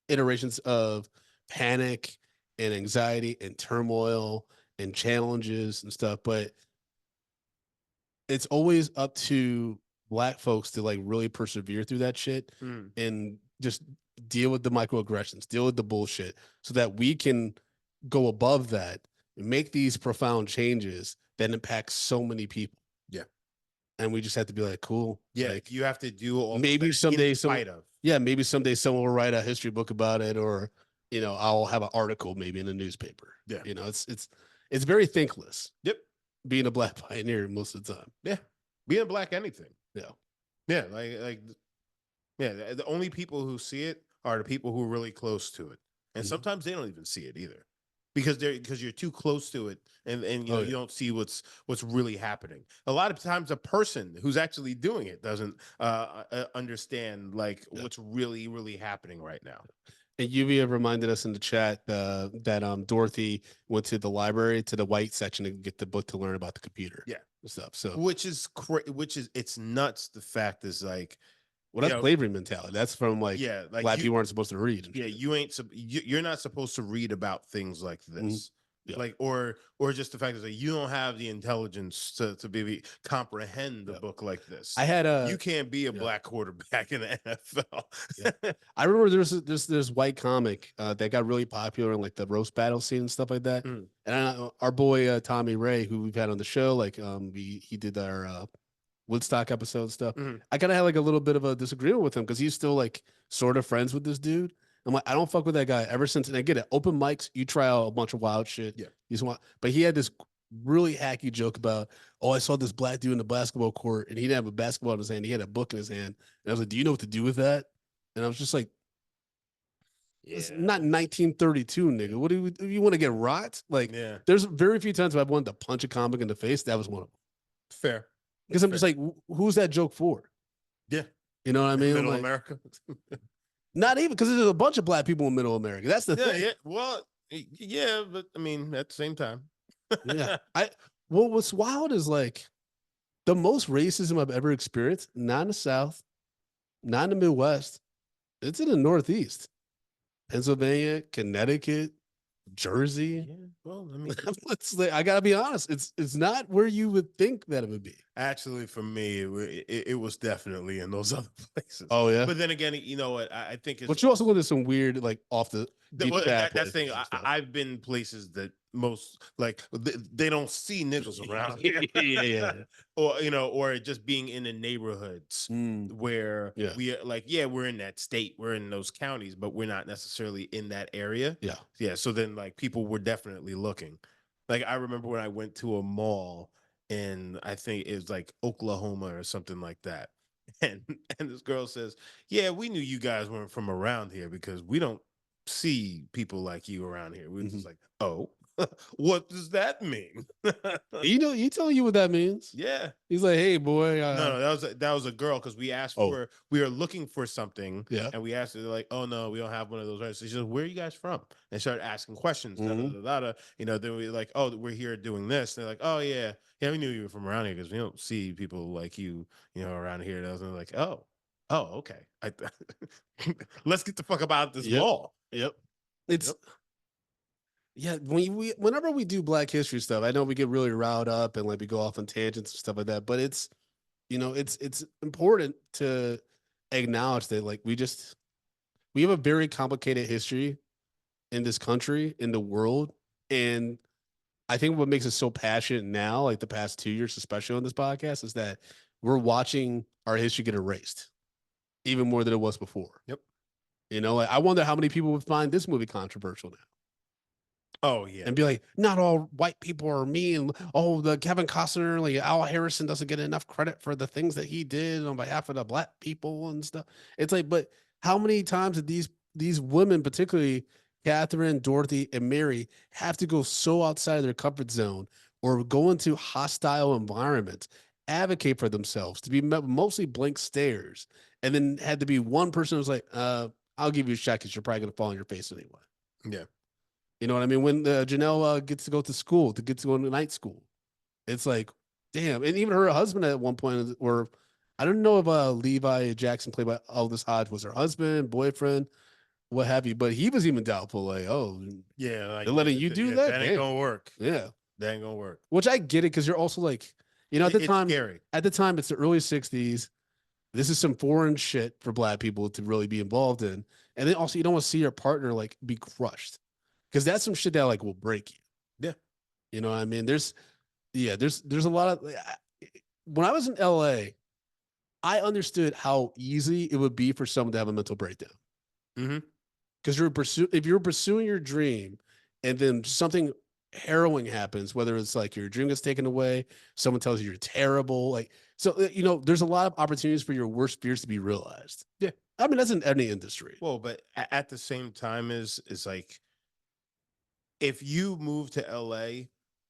C: iterations of panic and anxiety and turmoil and challenges and stuff, but it's always up to Black folks to like really persevere through that shit and just deal with the microaggressions, deal with the bullshit, so that we can go above that and make these profound changes that impact so many people. Yeah. And we just have to be like, cool.
B: Yeah.
C: Like,
B: you have to do all
C: maybe someday maybe someday someone will write a history book about it, or I'll have an article maybe in a newspaper. Yeah. It's very thankless. Yep. Being a Black pioneer most of the time.
B: Yeah. Being a Black anything.
C: Yeah.
B: Yeah. Like Yeah, the only people who see it are the people who are really close to it, and
C: Mhm.
B: sometimes they don't even see it either, because you're too close to it, and
C: Oh,
B: you
C: yeah.
B: don't see what's really happening. A lot of times, a person who's actually doing it doesn't understand like
C: Yeah.
B: what's really happening right now.
C: And Lluvia reminded us in the chat that Dorothy went to the library to the white section to get the book to learn about the computer
B: Yeah,
C: and stuff. So,
B: which is it's nuts. The fact is like
C: well,
B: you
C: that's
B: know
C: slavery mentality. That's from like
B: yeah, like
C: black people aren't supposed to read. And
B: yeah,
C: shit.
B: you ain't you're not supposed to read about things like
C: Mhm.
B: this.
C: Yeah.
B: Like or just the fact that you don't have the intelligence to be comprehend a
C: Yeah.
B: book like this.
C: I had
B: You
C: a
B: can't be a
C: yeah.
B: black quarterback in the
C: Yeah.
B: NFL.
C: I remember there's white comic that got really popular in like the roast battle scene and stuff like that.
B: Mm.
C: And our boy Tommy Ray, who we've had on the show, like he did our Woodstock episode and stuff.
B: Mhm.
C: I kind of had like a little bit of a disagreement with him because he's still like sort of friends with this dude. I'm like, I don't fuck with that guy ever since. And I get it. Open mics, you try out a bunch of wild shit.
B: Yeah.
C: But he had this really hacky joke about, oh, I saw this black dude in the basketball court and he didn't have a basketball in his hand. He had a book in his hand. And I was like, do you know what to do with that? And I was just like, it's
B: Yeah.
C: not 1932, nigga. What do you want to get rot? Like,
B: Yeah.
C: there's very few times I've wanted to punch a comic in the face. That was one of them.
B: Fair.
C: Because I'm just like, who's that joke for?
B: Yeah.
C: You know what I mean?
B: Middle
C: Like,
B: America.
C: not even because there's a bunch of black people in Middle America. That's the
B: Yeah,
C: thing.
B: yeah. Well, yeah, but I mean, at the same time.
C: Yeah. What's wild is like the most racism I've ever experienced, not in the South, not in the Midwest. It's in the Northeast. Pennsylvania, Connecticut, Jersey.
B: Yeah. Well, I mean,
C: It's like, I gotta be honest. It's not where you would think that it would be.
B: actually, for me, it was definitely in those other places.
C: Oh yeah.
B: But then again, you know what? I think it's
C: But you also go to some weird, like off the deep
B: that's the
C: places
B: thing.
C: and stuff.
B: I've been places that most like they don't see niggas around here.
C: yeah.
B: Or or just being in the neighborhoods where
C: Yeah.
B: we like, yeah, we're in that state, we're in those counties, but we're not necessarily in that area.
C: Yeah.
B: Yeah. So then like people were definitely looking. Like I remember when I went to a mall in I think it was like Oklahoma or something like that. And and this girl says, yeah, we knew you guys weren't from around here because we don't see people like you around here. We're just like, oh, what does that mean?
C: You telling you what that means?
B: Yeah.
C: He's like, hey boy.
B: No, that was a girl because we asked for we were looking for something.
C: Yeah.
B: And we asked her like, oh no, we don't have one of those. Right? So she said, where are you guys from? And started asking questions. Then we like, oh, we're here doing this. And they're like, oh yeah, we knew you were from around here because we don't see people like you, around here. And I was like, oh, okay. Let's get the fuck about this mall.
C: Yep. Yeah, whenever we do Black History stuff, I know we get really riled up and like we go off on tangents and stuff like that. But it's important to acknowledge that like we have a very complicated history in this country, in the world, and I think what makes us so passionate now, like the past 2 years, especially on this podcast, is that we're watching our history get erased even more than it was before.
B: Yep.
C: Like, I wonder how many people would find this movie controversial now.
B: Oh yeah,
C: and be like, not all white people are mean. Oh, the Kevin Costner, like Al Harrison, doesn't get enough credit for the things that he did on behalf of the black people and stuff. It's like, but how many times did these women, particularly Catherine, Dorothy, and Mary, have to go so outside of their comfort zone or go into hostile environments, advocate for themselves, to be met with mostly blank stares, and then had to be one person who's like, I'll give you a shot because you're probably gonna fall on your face anyway.
B: Yeah.
C: You know what I mean? When Janelle gets to go to school, to go to night school, it's like, damn. And even her husband at one point, or I don't know if Levi Jackson, played by Aldous Hodge, was her husband, boyfriend, what have you. But he was even doubtful, like, oh,
B: yeah, like,
C: they're letting you do that?
B: That ain't gonna work.
C: Yeah,
B: that ain't gonna work.
C: Which I get it, because you're also like, at the time,
B: scary.
C: At the time, it's the early '60s. This is some foreign shit for black people to really be involved in, and then also you don't want to see your partner like be crushed. Because that's some shit that like will break you.
B: Yeah.
C: You know what I mean? There's a lot of, when I was in LA, I understood how easy it would be for someone to have a mental breakdown. Because if you're pursuing your dream and then something harrowing happens, whether it's like your dream gets taken away, someone tells you you're terrible. Like, so, there's a lot of opportunities for your worst fears to be realized.
B: Yeah.
C: I mean, that's in any industry.
B: Well, but at the same time, is like if you move to LA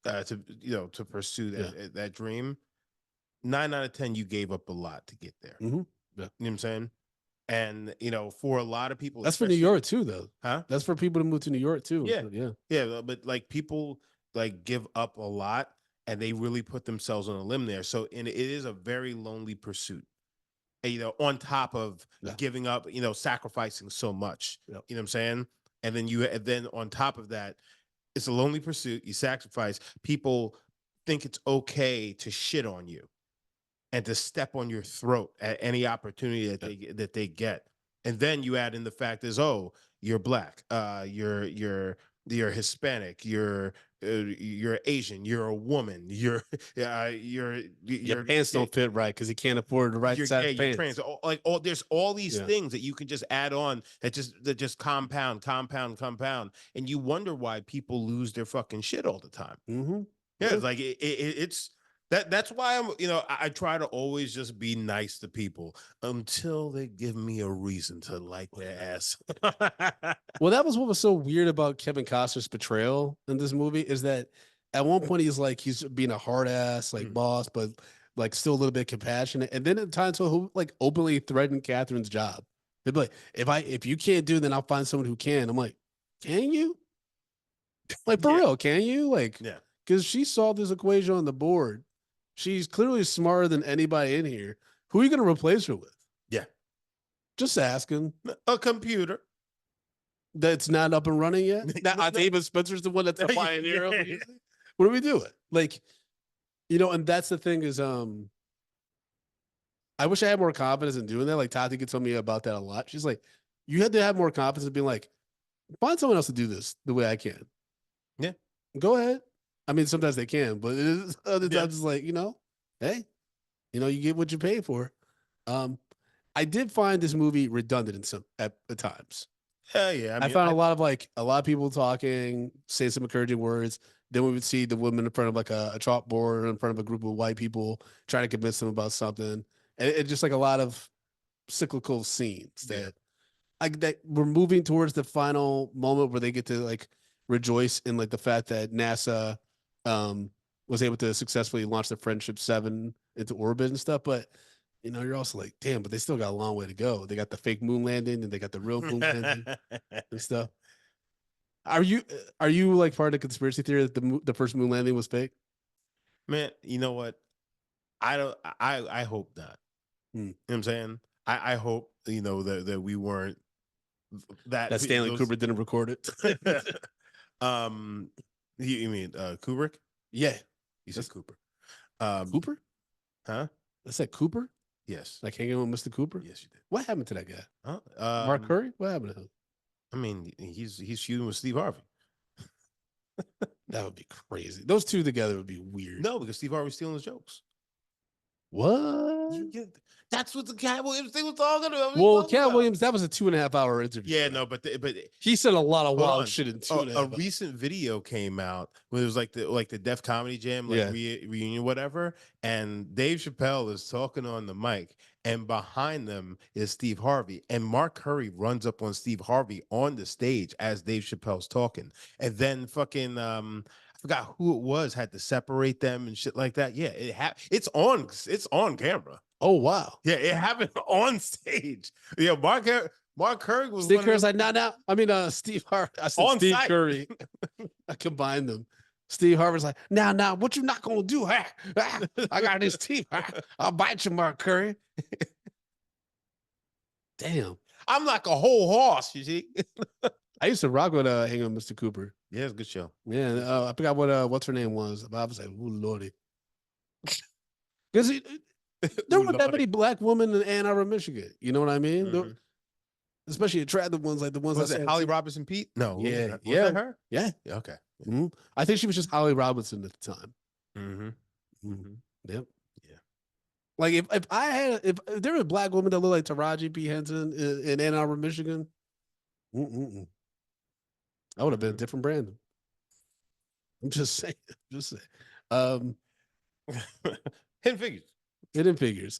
B: to to pursue that dream, 9 out of 10 you gave up a lot to get there.
C: Yeah.
B: You know what I'm saying? And for a lot of people,
C: That's for New York too, though.
B: Huh?
C: That's for people to move to New York too.
B: Yeah,
C: yeah,
B: yeah. But like people like give up a lot, and they really put themselves on a limb there. So, and it is a very lonely pursuit. On top of giving up, sacrificing so much.
C: Yep.
B: You know what I'm saying? And then on top of that, it's a lonely pursuit. You sacrifice. People think it's okay to shit on you and to step on your throat at any opportunity that they get. And then you add in the fact is, oh, you're black, you're Hispanic, you're Asian, you're a woman, your
C: pants don't fit right because you can't afford the right
B: you're
C: size
B: gay, you're
C: pants.
B: trans, there's all these things that you can just add on that just compound, and you wonder why people lose their fucking shit all the time.
C: Mm-hmm.
B: Yeah, it's like it's that's why I try to always just be nice to people until they give me a reason to like their ass.
C: Well, that was what was so weird about Kevin Costner's portrayal in this movie is that at one point he's being a hard ass boss, but like still a little bit compassionate, and then at times he'll like openly threaten Catherine's job. They'd be like, if you can't do it, then I'll find someone who can. I'm like, can you? Like for real, can you? Like, because she saw this equation on the board. She's clearly smarter than anybody in here. Who are you going to replace her with?
B: Yeah.
C: Just asking.
B: A computer.
C: That's not up and running yet? Now, David Spencer's the one that's a pioneer. What are we doing? Like, and that's the thing is, I wish I had more confidence in doing that. Like Tati could tell me about that a lot. She's like, you had to have more confidence in being like, find someone else to do this the way I can.
B: Yeah.
C: Go ahead. I mean, sometimes they can, but it is other times it's like, hey, you get what you pay for. I did find this movie redundant in some at times.
B: Yeah.
C: I found a lot of people talking, saying some encouraging words. Then we would see the woman in front of like a chalkboard in front of a group of white people trying to convince them about something. And it's just like a lot of cyclical scenes that we're moving towards the final moment where they get to like rejoice in like the fact that NASA was able to successfully launch the Friendship 7 into orbit and stuff. But you're also like, damn, but they still got a long way to go. They got the fake moon landing and they got the real moon landing and stuff. Are you like part of the conspiracy theory that the first moon landing was fake?
B: Man, you know what? I hope not. You know what I'm saying? I hope, that we weren't
C: that Stanley Kubrick didn't record it.
B: You mean Kubrick?
C: Yeah.
B: You said Cooper.
C: Cooper?
B: Huh?
C: I said Cooper?
B: Yes.
C: Like hanging with Mr. Cooper?
B: Yes, you did.
C: What happened to that guy?
B: Huh?
C: Mark Curry? What happened to him?
B: I mean, he's feuding with Steve Harvey.
C: That would be crazy. Those two together would be weird.
B: No, because Steve Harvey's stealing his jokes.
C: What?
B: That's what the Cat Williams thing was talking about.
C: Well, Cat Williams, that was a 2.5-hour interview.
B: Yeah, no, but
C: he said a lot of wild shit in 2.5
B: hours. A recent video came out where it was like the Def Comedy Jam reunion, whatever, and Dave Chappelle is talking on the mic, and behind them is Steve Harvey, and Mark Curry runs up on Steve Harvey on the stage as Dave Chappelle's talking, and then fucking I forgot who it was, had to separate them and shit like that. Yeah, it's on camera.
C: Oh wow.
B: Yeah, it happened on stage. Yeah, Mark Curry was.
C: Steve Curry's like, now. I mean, Steve Harvey. I said
B: on
C: Steve
B: site.
C: Curry. I combined them. Steve Harvey's like, now, what you not gonna do? I got his teeth. I'll bite you, Mark Curry. Damn.
B: I'm like a whole horse, you see.
C: I used to rock with hanging with Mr. Cooper.
B: Yeah, it's a good show.
C: Yeah, I forgot what's her name was. I was like, ooh, lordy. Because there weren't that many black women in Ann Arbor, Michigan. You know what I mean?
B: Mm-hmm.
C: Especially attractive ones like the ones
B: was it Holly Robinson Pete? No.
C: Yeah.
B: Was that her?
C: Yeah.
B: Okay.
C: Mm-hmm. I think she was just Holly Robinson at the time.
B: Mm-hmm. Mm-hmm.
C: Yep.
B: Yeah.
C: Like if there was a black woman that looked like Taraji P. Henson in Ann Arbor, Michigan, I would have been a different Brandon. I'm just saying. Hidden
B: Figures.
C: Hidden Figures.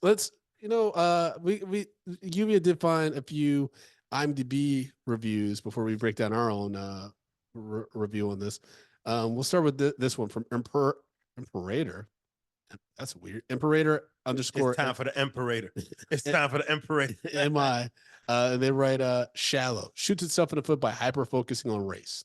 C: we Lluvia did find a few IMDb reviews before we break down our own review on this. We'll start with this one from Imperator. That's weird. Imperator underscore.
B: It's time for the Imperator. It's time for the Imperator.
C: MI. They write shallow. Shoots itself in the foot by hyper focusing on race.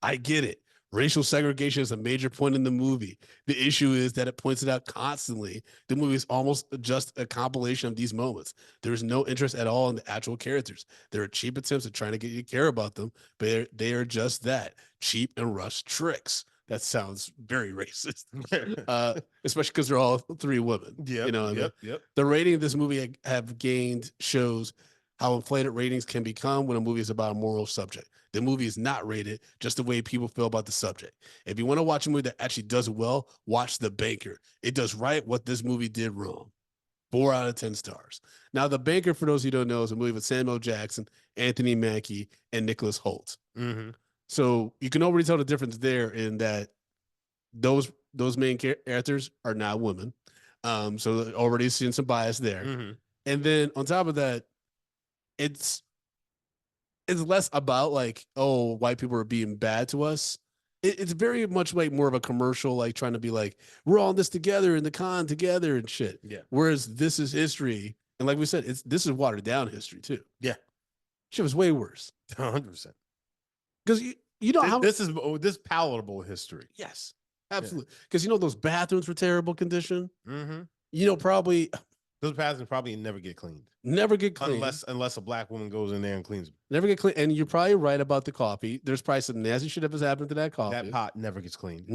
C: I get it. Racial segregation is a major point in the movie. The issue is that it points it out constantly. The movie is almost just a compilation of these moments. There is no interest at all in the actual characters. There are cheap attempts at trying to get you to care about them, but they are just that, cheap and rushed tricks. That sounds very racist, especially because they're all three women.
B: Yep.
C: The rating of this movie have gained shows how inflated ratings can become when a movie is about a moral subject. The movie is not rated just the way people feel about the subject. If you want to watch a movie that actually does it well, watch The Banker. It does right what this movie did wrong. 4 out of 10 stars. Now, The Banker, for those who don't know, is a movie with Samuel Jackson, Anthony Mackie, and Nicholas Hoult.
B: Mm-hmm.
C: So you can already tell the difference there in that those main characters are not women. So already seeing some bias there.
B: Mm-hmm.
C: And then on top of that, it's less about like, oh, white people are being bad to us. It's very much like more of a commercial, like trying to be like, we're all in this together in the con together and shit.
B: Yeah.
C: Whereas this is history. And like we said, this is watered down history too.
B: Yeah.
C: Shit was way worse.
B: 100%.
C: Because you know how
B: this is palatable history.
C: Yes, absolutely. Because those bathrooms were terrible condition.
B: Mm-hmm.
C: Probably
B: those bathrooms probably never get cleaned.
C: Never get cleaned.
B: Unless a black woman goes in there and cleans them.
C: Never get cleaned. And you're probably right about the coffee. There's probably some nasty shit that has happened to that coffee.
B: That pot never gets cleaned.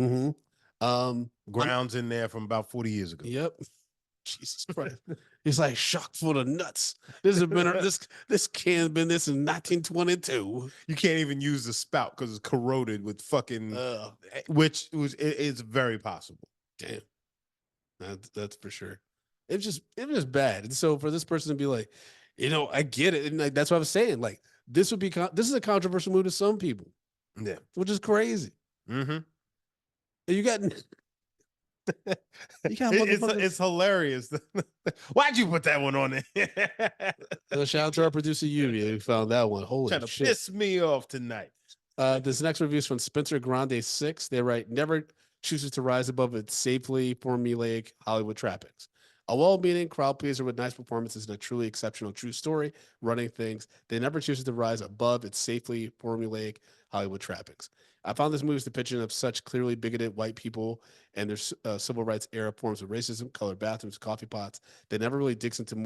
C: Mm-hmm.
B: Grounds in there from about 40 years ago.
C: Yep. Jesus Christ. He's like shock full of nuts. This has been this can's been this in 1922.
B: You can't even use the spout because it's corroded with fucking it's very possible.
C: Damn. That's for sure. It was just bad. And so for this person to be like, I get it. And like that's what I was saying. Like this is a controversial move to some people.
B: Yeah.
C: Which is crazy.
B: Mm-hmm.
C: And you got
B: it's hilarious. Why'd you put that one on there?
C: So shout out to our producer Lluvia who found that one. Holy
B: Trying to
C: shit.
B: piss me off tonight.
C: This next review is from Spencer Grande 6. They write, never chooses to rise above its safely formulaic Hollywood trappings. A well-meaning crowd pleaser with nice performances and a truly exceptional true story, running things. They never chooses to rise above its safely formulaic Hollywood trappings. I found this movie's depiction of such clearly bigoted white people and their civil rights era forms of racism, colored bathrooms, coffee pots. They never really digs into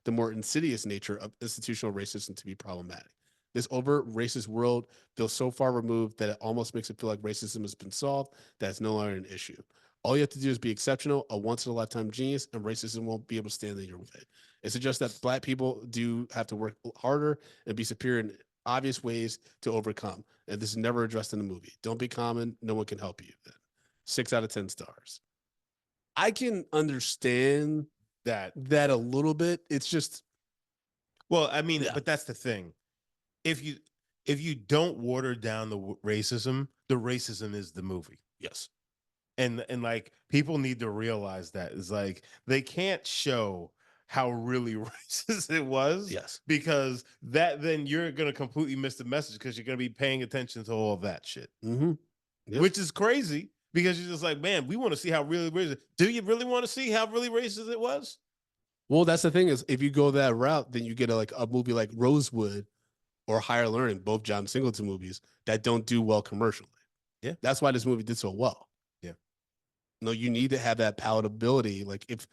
C: the more insidious nature of institutional racism to be problematic. This overt racist world feels so far removed that it almost makes it feel like racism has been solved, that it's no longer an issue. All you have to do is be exceptional, a once-in-a-lifetime genius, and racism won't be able to stand in your way. It suggests that black people do have to work harder and be superior in obvious ways to overcome. And this is never addressed in the movie. Don't be common. No one can help you. 6 out of 10 stars. I can understand that a little bit. It's just,
B: well, I mean, but that's the thing. If you don't water down the racism is the movie.
C: Yes.
B: And like people need to realize that it's like they can't show how really racist it was.
C: Yes.
B: Because then you're gonna completely miss the message because you're gonna be paying attention to all of that shit.
C: Mm-hmm. Yep.
B: Which is crazy because you're just like, man, we want to see how really racist. Do you really want to see how really racist it was?
C: Well, that's the thing is if you go that route, then you get a movie like Rosewood or Higher Learning, both John Singleton movies that don't do well commercially.
B: Yeah.
C: That's why this movie did so well. No, you need to have that palatability. Like if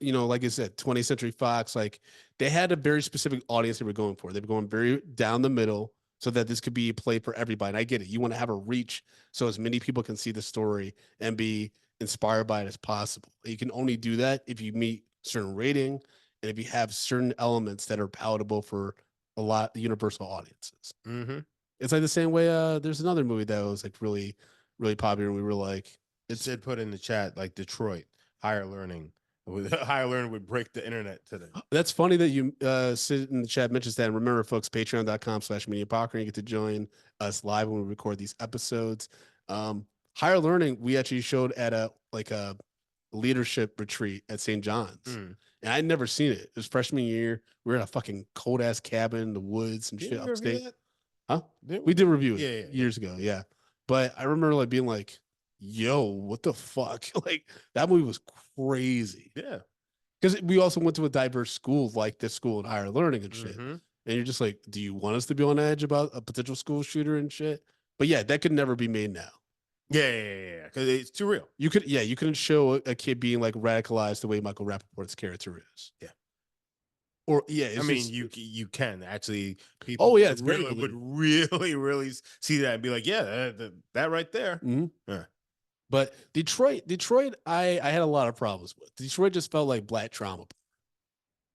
C: like I said, 20th Century Fox, like they had a very specific audience they were going for. They were going very down the middle so that this could be played for everybody. And I get it. You want to have a reach so as many people can see the story and be inspired by it as possible. You can only do that if you meet certain rating and if you have certain elements that are palatable for a lot of universal audiences.
B: Mm-hmm.
C: It's like the same way there's another movie that was like really, really popular and we were like,
B: it said put in the chat like Detroit, Higher Learning. Higher Learning would break the internet today.
C: That's funny that you sit in the chat mentions that. And remember, folks, patreon.com/mediapocracy. You get to join us live when we record these episodes. Higher Learning, we actually showed at a leadership retreat at St. John's.
B: Mm.
C: And I'd never seen it. It was freshman year. We were in a fucking cold ass cabin in the woods and
B: Didn't
C: shit
B: we review
C: upstate.
B: that?
C: Huh?
B: Didn't
C: We did review it
B: Yeah, yeah, yeah.
C: years ago. Yeah. But I remember like being like, yo, what the fuck? Like that movie was crazy.
B: Yeah.
C: Because we also went to a diverse school like this school in higher learning and shit.
B: Mhm.
C: And you're just like, do you want us to be on edge about a potential school shooter and shit? But yeah, that could never be made now.
B: Yeah. Because it's too real.
C: You couldn't show a kid being like radicalized the way Michael Rappaport's character is.
B: Yeah.
C: Or yeah,
B: I mean, you can actually people.
C: Oh yeah, it's
B: would really see that and be like, yeah, that right there.
C: Mhm.
B: Yeah.
C: But Detroit, I had a lot of problems with. Detroit just felt like black trauma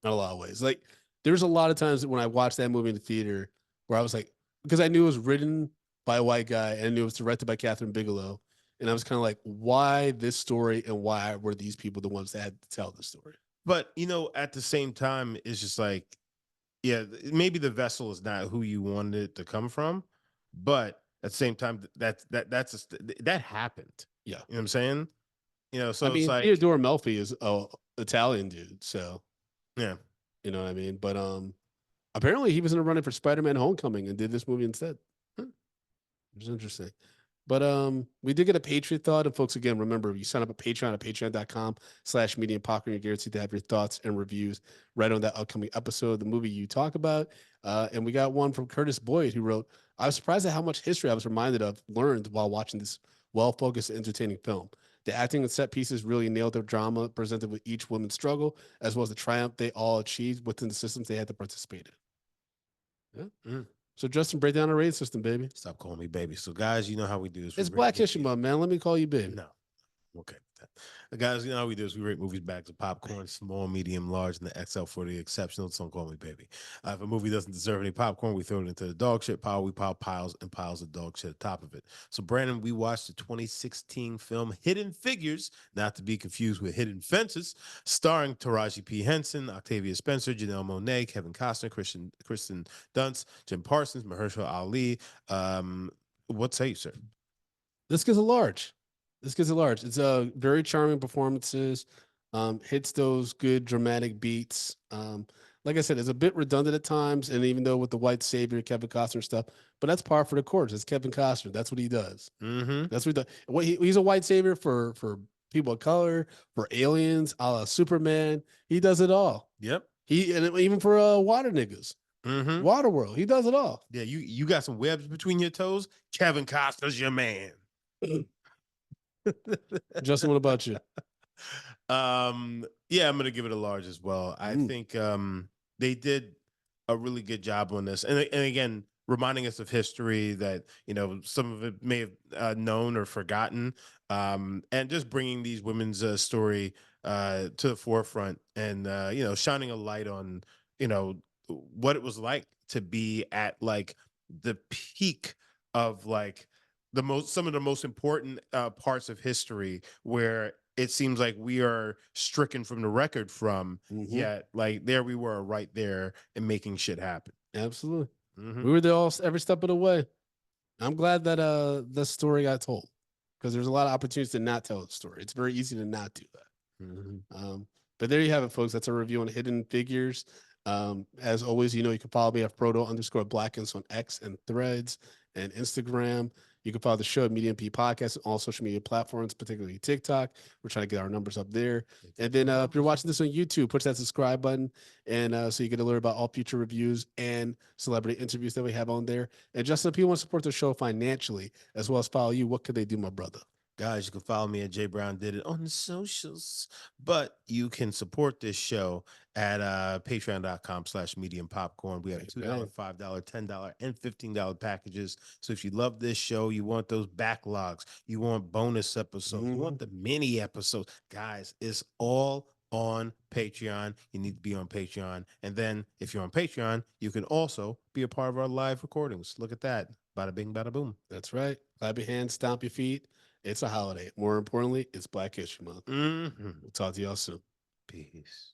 C: in a lot of ways. Like there's a lot of times when I watched that movie in the theater where I was like, because I knew it was written by a white guy and I knew it was directed by Catherine Bigelow. And I was kind of like, why this story and why were these people the ones that had to tell the story?
B: But at the same time, it's just like, yeah, maybe the vessel is not who you wanted it to come from, but at the same time, that happened.
C: Yeah.
B: You know what I'm saying? So
C: I
B: it's
C: mean,
B: like,
C: Theodore Melfi is a Italian dude, so
B: yeah.
C: you know what I mean. But apparently he was in a running for Spider-Man: Homecoming and did this movie instead. Which is interesting. But we did get a Patriot thought. And folks, again, remember, you sign up at Patreon at patreon.com/medium popcorn. You're guaranteed to have your thoughts and reviews right on that upcoming episode of the movie you talk about. And we got one from Curtis Boyd who wrote, I was surprised at how much history I was learned while watching this well-focused, entertaining film. The acting and set pieces really nailed the drama presented with each woman's struggle, as well as the triumph they all achieved within the systems they had to participate in. Yeah.
B: Mm.
C: So Justin, break down the rating system, baby.
B: Stop calling me baby. So guys, you know how we do this.
C: It's Black History Month, man. Let me call you baby.
B: No. Okay. Guys, you know how we do this. We rate movies bags of popcorn, small, medium, large, and the XL for the exceptional. Don't call me baby. If a movie doesn't deserve any popcorn, we throw it into the dog shit pile. We pile piles and piles of dog shit at the top of it. So, Brandon, we watched the 2016 film Hidden Figures, not to be confused with Hidden Fences, starring Taraji P. Henson, Octavia Spencer, Janelle Monáe, Kevin Costner, Kristen Dunst, Jim Parsons, Mahershala Ali. What say you, sir?
C: This gets a large. It's a very charming performances. Hits those good dramatic beats. Like I said, it's a bit redundant at times, and even though with the white savior Kevin Costner stuff, but that's par for the course. It's Kevin Costner. That's what he does.
B: Mm-hmm.
C: That's what he does. He's a white savior for people of color, for aliens, a la Superman. He does it all.
B: Yep.
C: And even for water niggas.
B: Mm-hmm.
C: Water World. He does it all.
B: Yeah, you got some webs between your toes. Kevin Costner's your man.
C: Justin, what about you?
B: Yeah, I'm gonna give it a large as well. I think they did a really good job on this, and again, reminding us of history that some of it may have known or forgotten, and just bringing these women's story to the forefront, and shining a light on what it was like to be at like the peak of like some of the most important parts of history, where it seems like we are stricken from the record from, yet like there we were right there and making shit happen.
C: Absolutely. We were there every step of the way. I'm glad that the story got told, because there's a lot of opportunities to not tell the story. It's very easy to not do that. But there you have it, folks. That's a review on Hidden Figures. As always, you can follow me at Frodo_Blackens on X and Threads and Instagram. You can follow the show at Medium P Podcast on all social media platforms, particularly TikTok. We're trying to get our numbers up there. And then if you're watching this on YouTube, push that subscribe button, and so you get alert about all future reviews and celebrity interviews that we have on there. And Justin, if you want to support the show financially as well as follow you, what could they do, my brother?
B: Guys, you can follow me at J Brown Did It on the socials, but you can support this show at patreon.com/medium popcorn. We have $2, $5, $10, and $15 packages. So if you love this show, you want those backlogs, you want bonus episodes, you want the mini episodes, guys, it's all on Patreon. You need to be on Patreon. And then if you're on Patreon, you can also be a part of our live recordings. Look at that. Bada bing, bada boom.
C: That's right. Clap your hands, stomp your feet. It's a holiday. More importantly, it's Black History Month. We'll talk to y'all soon.
B: Peace.